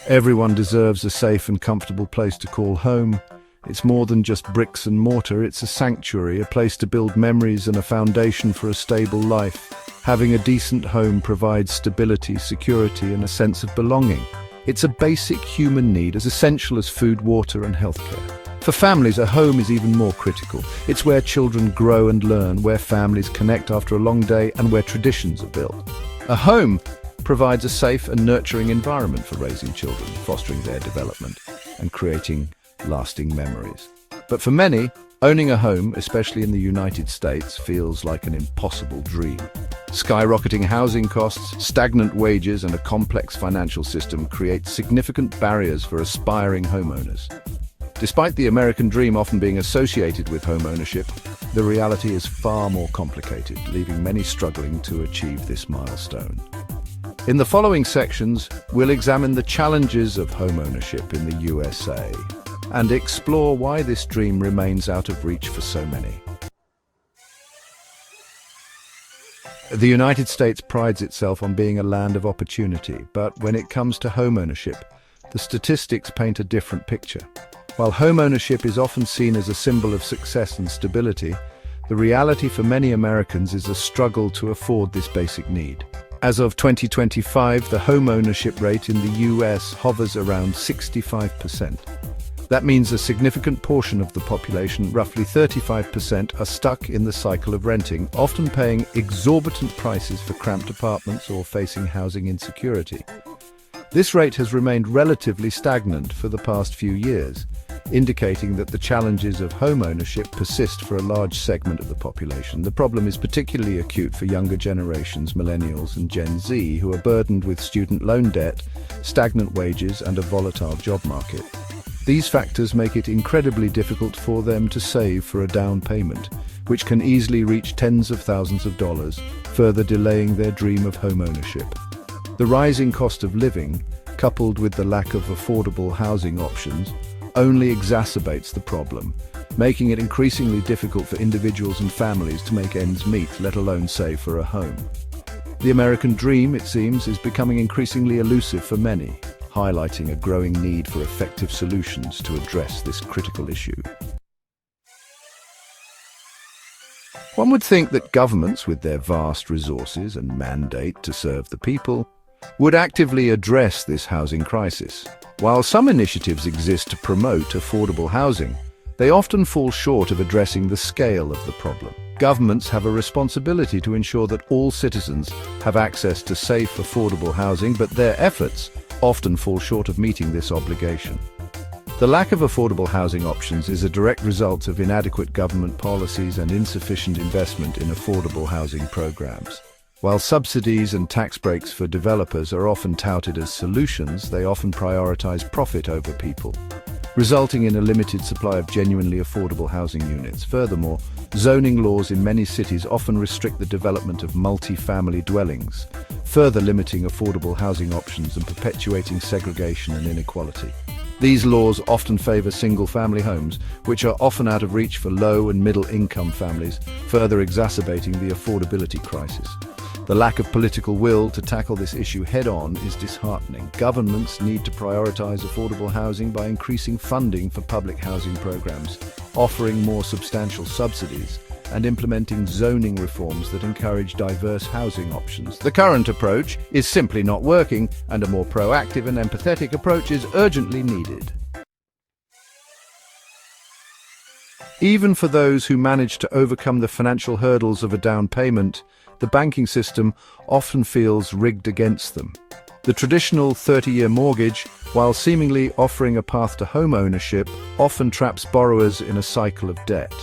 Everyone deserves a safe and comfortable place to call home. It's more than just bricks and mortar, it's a sanctuary, a place to build memories and a foundation for a stable life. Having a decent home provides stability, security, and a sense of belonging. It's a basic human need, as essential as food, water, and healthcare. For families, a home is even more critical. It's where children grow and learn, where families connect after a long day, and where traditions are built. A home provides a safe and nurturing environment for raising children, fostering their development, and creating lasting memories. But for many, owning a home, especially in the United States, feels like an impossible dream. Skyrocketing housing costs, stagnant wages, and a complex financial system create significant barriers for aspiring homeowners. Despite the American dream often being associated with home ownership, the reality is far more complicated, leaving many struggling to achieve this milestone. In the following sections, we'll examine the challenges of home ownership in the USA and explore why this dream remains out of reach for so many. The United States prides itself on being a land of opportunity, but when it comes to home ownership, the statistics paint a different picture. While home ownership is often seen as a symbol of success and stability, the reality for many Americans is a struggle to afford this basic need. As of 2025, the home ownership rate in the US hovers around 65%. That means a significant portion of the population, roughly 35%, are stuck in the cycle of renting, often paying exorbitant prices for cramped apartments or facing housing insecurity. This rate has remained relatively stagnant for the past few years, indicating that the challenges of home ownership persist for a large segment of the population. The problem is particularly acute for younger generations, millennials and Gen Z, who are burdened with student loan debt, stagnant wages, and a volatile job market. These factors make it incredibly difficult for them to save for a down payment, which can easily reach tens of thousands of dollars, further delaying their dream of home ownership. The rising cost of living, coupled with the lack of affordable housing options, only exacerbates the problem, making it increasingly difficult for individuals and families to make ends meet, let alone save for a home. The American dream, it seems, is becoming increasingly elusive for many, highlighting a growing need for effective solutions to address this critical issue. One would think that governments, with their vast resources and mandate to serve the people, would actively address this housing crisis. While some initiatives exist to promote affordable housing, they often fall short of addressing the scale of the problem. Governments have a responsibility to ensure that all citizens have access to safe, affordable housing, but their efforts often fall short of meeting this obligation. The lack of affordable housing options is a direct result of inadequate government policies and insufficient investment in affordable housing programs. While subsidies and tax breaks for developers are often touted as solutions, they often prioritize profit over people, resulting in a limited supply of genuinely affordable housing units. Furthermore, zoning laws in many cities often restrict the development of multi-family dwellings, further limiting affordable housing options and perpetuating segregation and inequality. These laws often favor single-family homes, which are often out of reach for low- and middle-income families, further exacerbating the affordability crisis. The lack of political will to tackle this issue head-on is disheartening. Governments need to prioritize affordable housing by increasing funding for public housing programs, offering more substantial subsidies, and implementing zoning reforms that encourage diverse housing options. The current approach is simply not working, and a more proactive and empathetic approach is urgently needed. Even for those who manage to overcome the financial hurdles of a down payment, the banking system often feels rigged against them. The traditional 30-year mortgage, while seemingly offering a path to home ownership, often traps borrowers in a cycle of debt.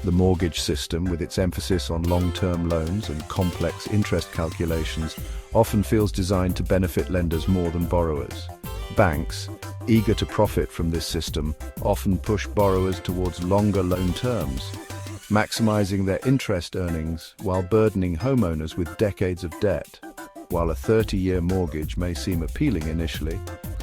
The mortgage system, with its emphasis on long-term loans and complex interest calculations, often feels designed to benefit lenders more than borrowers. Banks, eager to profit from this system, often push borrowers towards longer loan terms, maximizing their interest earnings while burdening homeowners with decades of debt. While a 30-year mortgage may seem appealing initially,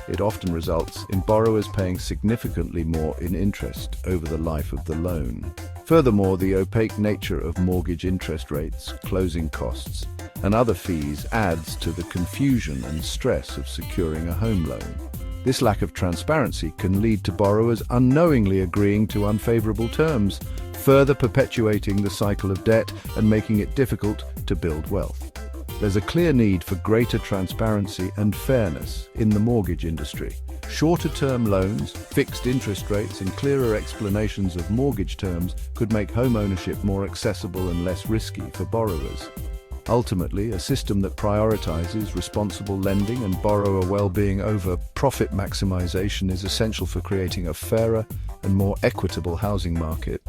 it often results in borrowers paying significantly more in interest over the life of the loan. Furthermore, the opaque nature of mortgage interest rates, closing costs, and other fees adds to the confusion and stress of securing a home loan. This lack of transparency can lead to borrowers unknowingly agreeing to unfavorable terms, further perpetuating the cycle of debt and making it difficult to build wealth. There's a clear need for greater transparency and fairness in the mortgage industry. Shorter-term loans, fixed interest rates, and clearer explanations of mortgage terms could make home ownership more accessible and less risky for borrowers. Ultimately, a system that prioritizes responsible lending and borrower well-being over profit maximization is essential for creating a fairer and more equitable housing market.